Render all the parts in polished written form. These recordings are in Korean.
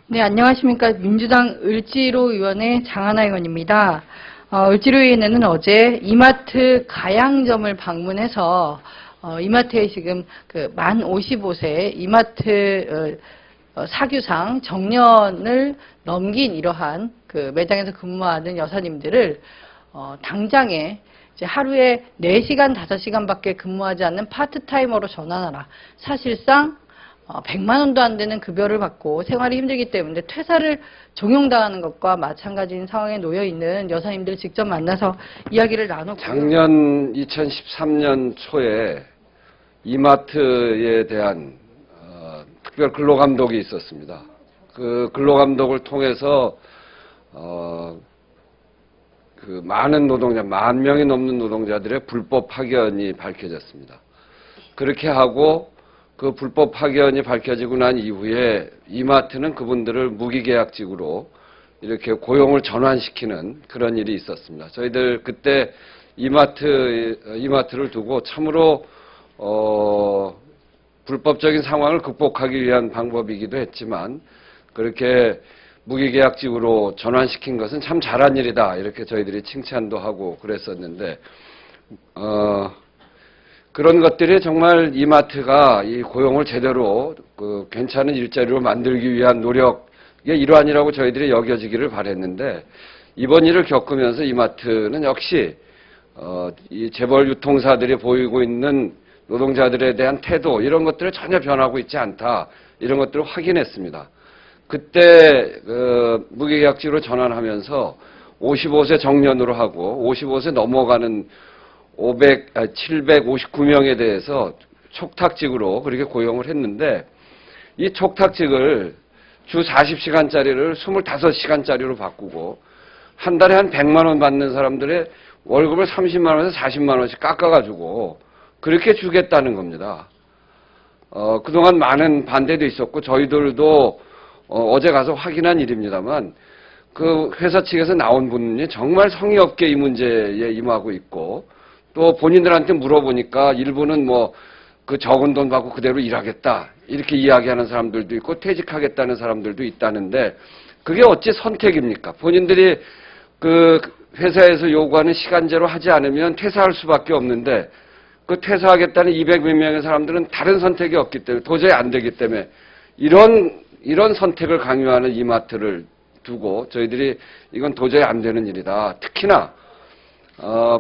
네, 안녕하십니까. 민주당 을지로위원회 장하나 의원입니다. 을지로위원회는 어제 이마트 가양점을 방문해서 이마트에 지금 만 55세 이마트 사규상 정년을 넘긴 이러한 매장에서 근무하는 여사님들을 당장에 이제 하루에 4시간, 5시간밖에 근무하지 않는 파트타이머로 전환하라. 사실상 100만 원도 안 되는 급여를 받고 생활이 힘들기 때문에 퇴사를 종용당하는 것과 마찬가지인 상황에 놓여 있는 여사님들 직접 만나서 이야기를 나눴고, 작년 2013년 초에 이마트에 대한 특별 근로감독이 있었습니다. 그 근로감독을 통해서 많은 노동자, 10,000명이 넘는 노동자들의 불법 파견이 밝혀졌습니다. 그렇게 하고 그 불법 파견이 밝혀지고 난 이후에 이마트는 그분들을 무기계약직으로 이렇게 고용을 전환시키는 그런 일이 있었습니다. 저희들 그때 이마트를 두고 참으로 불법적인 상황을 극복하기 위한 방법이기도 했지만 그렇게 무기계약직으로 전환시킨 것은 참 잘한 일이다. 이렇게 저희들이 칭찬도 하고 그랬었는데 그런 것들이 정말 이마트가 이 고용을 제대로 괜찮은 일자리로 만들기 위한 노력의 일환이라고 저희들이 여겨지기를 바랬는데 이번 일을 겪으면서 이마트는 역시 이 재벌 유통사들이 보이고 있는 노동자들에 대한 태도 이런 것들을 전혀 변하고 있지 않다. 이런 것들을 확인했습니다. 그때 무기계약직으로 전환하면서 55세 정년으로 하고 55세 넘어가는 759명에 대해서 촉탁직으로 그렇게 고용을 했는데 이 촉탁직을 주 40시간짜리를 25시간짜리로 바꾸고 한 달에 한 100만 원 받는 사람들의 월급을 30만 원에서 40만 원씩 깎아가지고 그렇게 주겠다는 겁니다. 그동안 많은 반대도 있었고 저희들도 어제 가서 확인한 일입니다만 그 회사 측에서 나온 분이 정말 성의 없게 이 문제에 임하고 있고 또 본인들한테 물어보니까 일부는 그 적은 돈 받고 그대로 일하겠다 이렇게 이야기하는 사람들도 있고 퇴직하겠다는 사람들도 있다는데 그게 어찌 선택입니까? 본인들이 그 회사에서 요구하는 시간제로 하지 않으면 퇴사할 수밖에 없는데 그 퇴사하겠다는 200몇 명의 사람들은 다른 선택이 없기 때문에 도저히 안 되기 때문에 이런 선택을 강요하는 이마트를 두고 저희들이 이건 도저히 안 되는 일이다. 특히나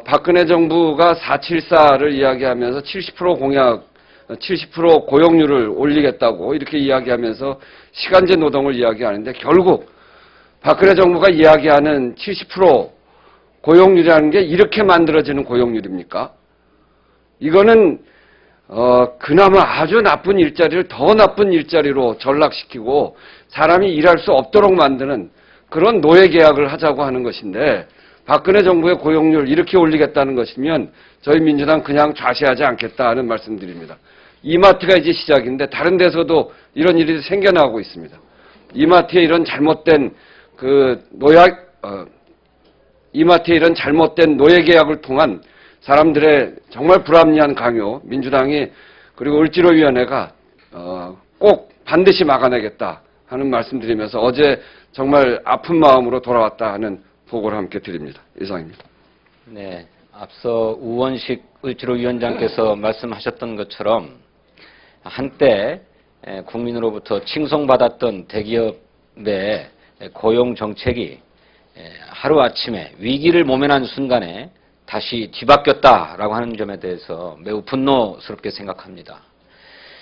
박근혜 정부가 474를 이야기하면서 70% 고용률을 올리겠다고 이렇게 이야기하면서 시간제 노동을 이야기하는데 결국 박근혜 정부가 이야기하는 70% 고용률이라는 게 이렇게 만들어지는 고용률입니까? 이거는 그나마 아주 나쁜 일자리를 더 나쁜 일자리로 전락시키고 사람이 일할 수 없도록 만드는 그런 노예 계약을 하자고 하는 것인데 박근혜 정부의 고용률 이렇게 올리겠다는 것이면 저희 민주당 그냥 좌시하지 않겠다 하는 말씀드립니다. 이마트가 이제 시작인데 다른 데서도 이런 일이 생겨나고 있습니다. 이마트의 이런 잘못된 이마트의 이런 잘못된 노예 계약을 통한 사람들의 정말 불합리한 강요, 민주당이 그리고 을지로위원회가 꼭 반드시 막아내겠다 하는 말씀드리면서 어제 정말 아픈 마음으로 돌아왔다 하는 보고를 함께 드립니다. 이상입니다. 네, 앞서 우원식 을지로위원장께서 말씀하셨던 것처럼 한때 국민으로부터 칭송받았던 대기업의 고용 정책이 하루아침에 위기를 모면한 순간에 다시 뒤바뀌었다라고 하는 점에 대해서 매우 분노스럽게 생각합니다.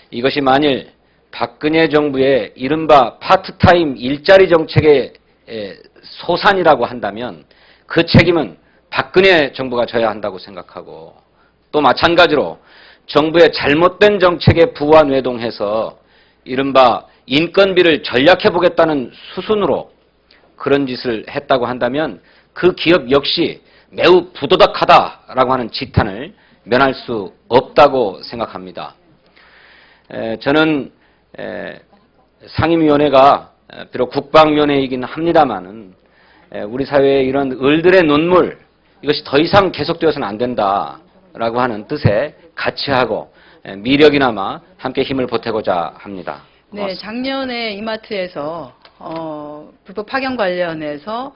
이것이 만일 박근혜 정부의 이른바 파트타임 일자리 정책의 소산이라고 한다면 그 책임은 박근혜 정부가 져야 한다고 생각하고 또 마찬가지로 정부의 잘못된 정책에 부완외동해서 이른바 인건비를 전략해보겠다는 수순으로 그런 짓을 했다고 한다면 그 기업 역시 매우 부도덕하다라고 하는 지탄을 면할 수 없다고 생각합니다. 저는 상임위원회가 비록 국방위원회이긴 합니다만은 우리 사회의 이런 을들의 눈물 이것이 더 이상 계속되어서는 안 된다라고 하는 뜻에 같이 하고 미력이나마 함께 힘을 보태고자 합니다. 네, 작년에 이마트에서 불법 파견 관련해서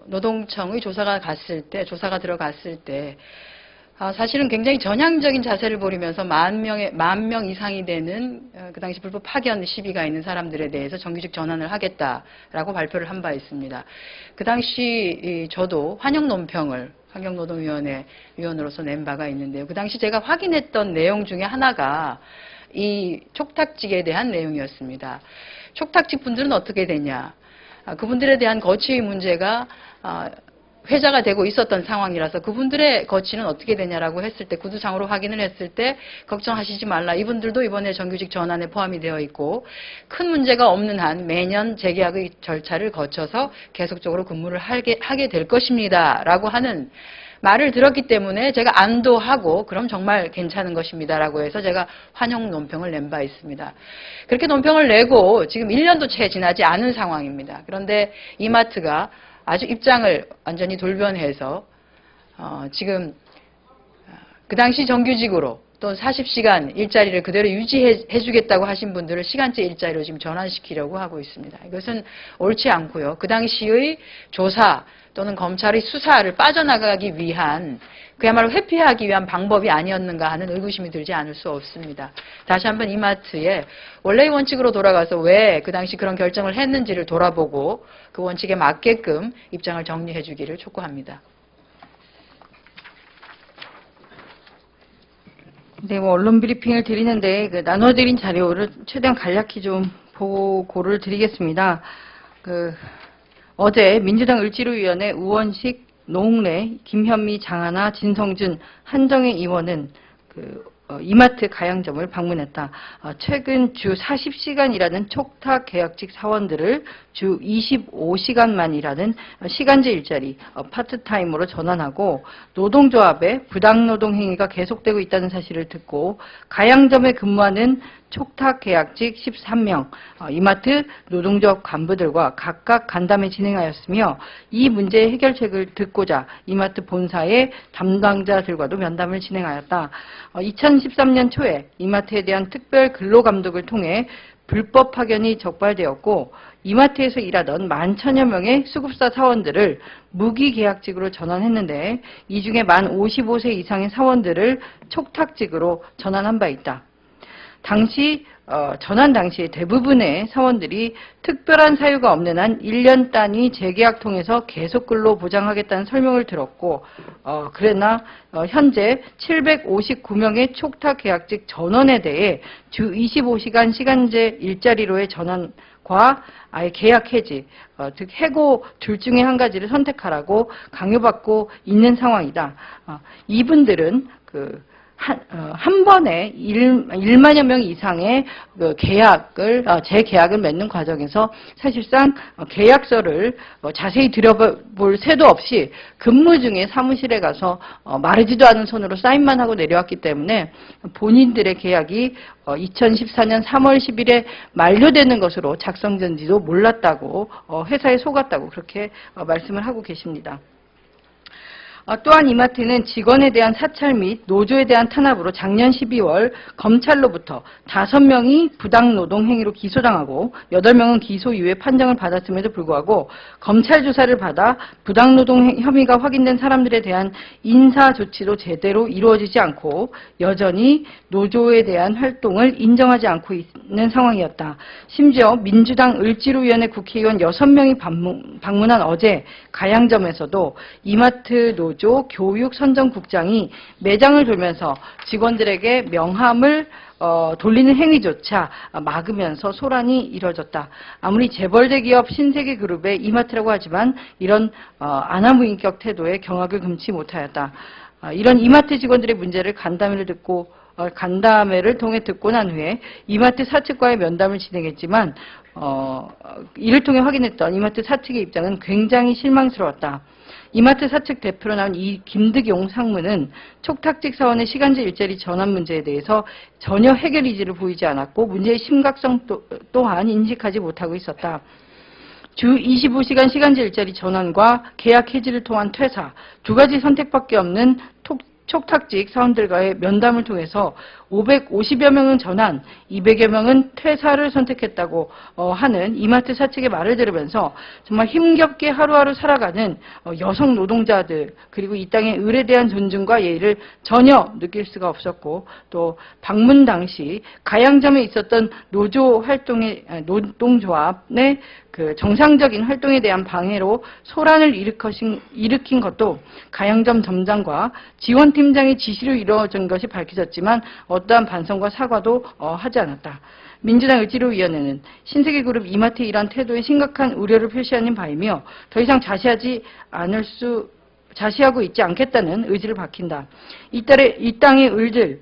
노동청의 조사가 들어갔을 때 사실은 굉장히 전향적인 자세를 보이면서 만 명 이상이 되는 그 당시 불법 파견 시비가 있는 사람들에 대해서 정규직 전환을 하겠다라고 발표를 한 바 있습니다. 그 당시 저도 환영논평을 환경노동위원회 위원으로서 낸 바가 있는데요. 그 당시 제가 확인했던 내용 중에 하나가 이 촉탁직에 대한 내용이었습니다. 촉탁직 분들은 어떻게 되냐? 그분들에 대한 거취의 문제가 회자가 되고 있었던 상황이라서 그분들의 거취는 어떻게 되냐라고 했을 때 구두상으로 확인을 했을 때 걱정하시지 말라. 이분들도 이번에 정규직 전환에 포함이 되어 있고 큰 문제가 없는 한 매년 재계약의 절차를 거쳐서 계속적으로 근무를 하게 될 것입니다. 라고 하는 말을 들었기 때문에 제가 안도하고 그럼 정말 괜찮은 것입니다. 라고 해서 제가 환영 논평을 낸 바 있습니다. 그렇게 논평을 내고 지금 1년도 채 지나지 않은 상황입니다. 그런데 이마트가 아주 입장을 완전히 돌변해서 지금 그 당시 정규직으로 또 40시간 일자리를 그대로 유지해 주겠다고 하신 분들을 시간제 일자리로 지금 전환시키려고 하고 있습니다. 이것은 옳지 않고요. 그 당시의 조사 또는 검찰의 수사를 빠져나가기 위한 그야말로 회피하기 위한 방법이 아니었는가 하는 의구심이 들지 않을 수 없습니다. 다시 한번 이마트의 원래의 원칙으로 돌아가서 왜 그 당시 그런 결정을 했는지를 돌아보고 그 원칙에 맞게끔 입장을 정리해 주기를 촉구합니다. 네, 언론 브리핑을 드리는데 나눠드린 자료를 최대한 간략히 좀 보고를 드리겠습니다. 어제 민주당 을지로위원회 우원식, 노웅래, 김현미, 장하나, 진성준, 한정혜 의원은 이마트 가양점을 방문했다. 최근 주 40시간 일하는 촉탁 계약직 사원들을 주 25시간만 일하는 시간제 일자리 파트타임으로 전환하고 노동조합의 부당노동 행위가 계속되고 있다는 사실을 듣고 가양점에 근무하는 촉탁 계약직 13명 이마트 노동조합 간부들과 각각 간담회 진행하였으며 이 문제의 해결책을 듣고자 이마트 본사의 담당자들과도 면담을 진행하였다. 2013년 초에 이마트에 대한 특별 근로감독을 통해 불법 파견이 적발되었고 이마트에서 일하던 11,000여 명의 수급사 사원들을 무기계약직으로 전환했는데 이 중에 만 55세 이상의 사원들을 촉탁직으로 전환한 바 있다. 전환 당시에 대부분의 사원들이 특별한 사유가 없는 한 1년 단위 재계약 통해서 계속 근로 보장하겠다는 설명을 들었고, 그러나 현재 759명의 촉탁 계약직 전원에 대해 주 25시간 시간제 일자리로의 전환과 아예 계약 해지, 즉 해고 둘 중에 한 가지를 선택하라고 강요받고 있는 상황이다. 이분들은 한 번에 1만여 명 이상의 재계약을 맺는 과정에서 사실상 계약서를 자세히 들여볼 새도 없이 근무 중에 사무실에 가서 마르지도 않은 손으로 사인만 하고 내려왔기 때문에 본인들의 계약이 2014년 3월 10일에 만료되는 것으로 작성된지도 몰랐다고 회사에 속았다고 그렇게 말씀을 하고 계십니다. 또한 이마트는 직원에 대한 사찰 및 노조에 대한 탄압으로 작년 12월 검찰로부터 5명이 부당노동 행위로 기소당하고 8명은 기소 이후에 판정을 받았음에도 불구하고 검찰 조사를 받아 부당노동 혐의가 확인된 사람들에 대한 인사 조치도 제대로 이루어지지 않고 여전히 노조에 대한 활동을 인정하지 않고 있는 상황이었다. 심지어 민주당 을지로위원회 국회의원 6명이 방문한 어제 가양점에서도 이마트 노조 교육선정국장이 매장을 돌면서 직원들에게 명함을 돌리는 행위조차 막으면서 소란이 이뤄졌다. 아무리 재벌대 기업 신세계그룹의 이마트라고 하지만 이런 안하무인격 태도에 경악을 금치 못하였다. 이런 이마트 직원들의 문제를 간담회를 통해 듣고 난 후에 이마트 사측과의 면담을 진행했지만 이를 통해 확인했던 이마트 사측의 입장은 굉장히 실망스러웠다. 이마트 사측 대표로 나온 김득용 상무는 촉탁직 사원의 시간제 일자리 전환 문제에 대해서 전혀 해결 의지를 보이지 않았고 문제의 심각성 또한 인식하지 못하고 있었다. 주 25시간 시간제 일자리 전환과 계약 해지를 통한 퇴사 두 가지 선택밖에 없는 촉탁직 사원들과의 면담을 통해서 550여 명은 전환, 200여 명은 퇴사를 선택했다고 하는 이마트 사측의 말을 들으면서 정말 힘겹게 하루하루 살아가는 여성 노동자들, 그리고 이 땅의 을에 대한 존중과 예의를 전혀 느낄 수가 없었고, 또 방문 당시 가양점에 있었던 노조 활동의 노동조합의 그 정상적인 활동에 대한 방해로 소란을 일으킨 것도 가양점 점장과 지원팀장의 지시로 이루어진 것이 밝혀졌지만 어떠한 반성과 사과도 하지 않았다. 민주당 을지로위원회는 신세계그룹 이마트의 이러한 태도에 심각한 우려를 표시하는 바이며 더 이상 자시하고 있지 않겠다는 의지를 밝힌다. 이 땅의 을들,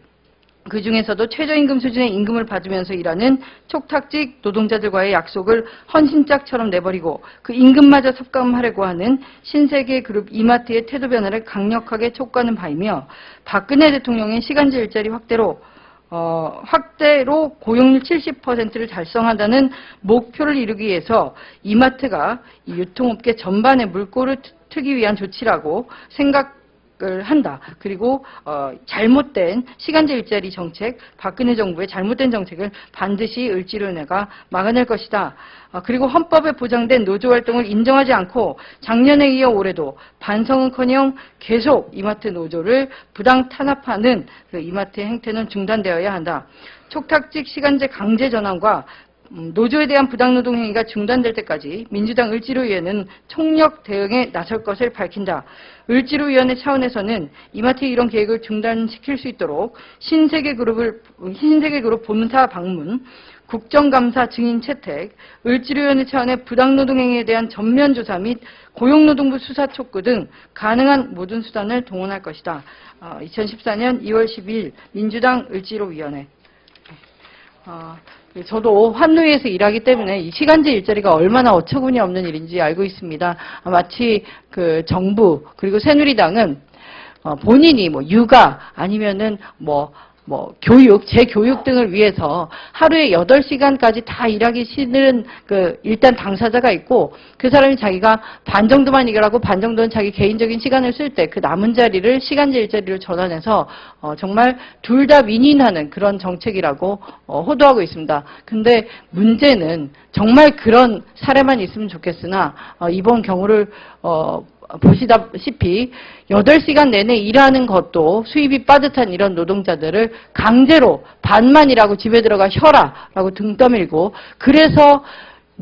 그 중에서도 최저임금 수준의 임금을 받으면서 일하는 촉탁직 노동자들과의 약속을 헌신짝처럼 내버리고 그 임금마저 삭감하려고 하는 신세계그룹 이마트의 태도 변화를 강력하게 촉구하는 바이며 박근혜 대통령의 시간제 일자리 확대로 고용률 70%를 달성한다는 목표를 이루기 위해서 이마트가 이 유통업계 전반에 물꼬를 트기 위한 조치라고 생각을 한다. 그리고 잘못된 시간제 일자리 정책, 박근혜 정부의 잘못된 정책을 반드시 을지로위원회가 막아낼 것이다. 그리고 헌법에 보장된 노조활동을 인정하지 않고 작년에 이어 올해도 반성은커녕 계속 이마트 노조를 부당 탄압하는 그 이마트의 행태는 중단되어야 한다. 촉탁직 시간제 강제 전환과 노조에 대한 부당노동 행위가 중단될 때까지 민주당 을지로위원회는 총력 대응에 나설 것을 밝힌다. 을지로위원회 차원에서는 이마트의 이런 계획을 중단시킬 수 있도록 신세계그룹 본사 방문, 국정감사 증인 채택, 을지로위원회 차원의 부당노동 행위에 대한 전면 조사 및 고용노동부 수사 촉구 등 가능한 모든 수단을 동원할 것이다. 2014년 2월 12일 민주당 을지로위원회. 저도 환노위에서 일하기 때문에 이 시간제 일자리가 얼마나 어처구니 없는 일인지 알고 있습니다. 마치 그 정부 그리고 새누리당은 본인이 뭐 육아 아니면은 교육, 재교육 등을 위해서 하루에 8시간까지 다 일하기 싫은 일단 당사자가 있고 그 사람이 자기가 반 정도만 일하고 반 정도는 자기 개인적인 시간을 쓸 때 그 남은 자리를 시간제 일자리로 전환해서 정말 둘 다 윈윈하는 그런 정책이라고 호도하고 있습니다. 근데 문제는 정말 그런 사례만 있으면 좋겠으나 이번 경우를 보시다시피 8시간 내내 일하는 것도 수입이 빠듯한 이런 노동자들을 강제로 반만 일하고 집에 들어가 쉬어라라고 등 떠밀고 그래서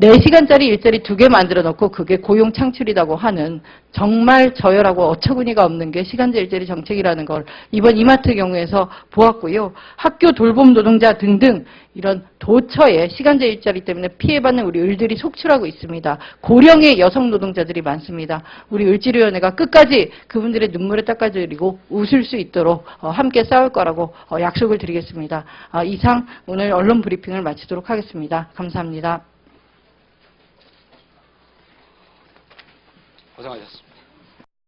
4시간짜리 일자리 2개 만들어 놓고 그게 고용 창출이라고 하는 정말 저열하고 어처구니가 없는 게 시간제 일자리 정책이라는 걸 이번 이마트 경우에서 보았고요. 학교 돌봄 노동자 등등 이런 도처에 시간제 일자리 때문에 피해받는 우리 을들이 속출하고 있습니다. 고령의 여성 노동자들이 많습니다. 우리 을지로위원회가 끝까지 그분들의 눈물을 닦아드리고 웃을 수 있도록 함께 싸울 거라고 약속을 드리겠습니다. 이상 오늘 언론 브리핑을 마치도록 하겠습니다. 감사합니다. 고생하셨습니다.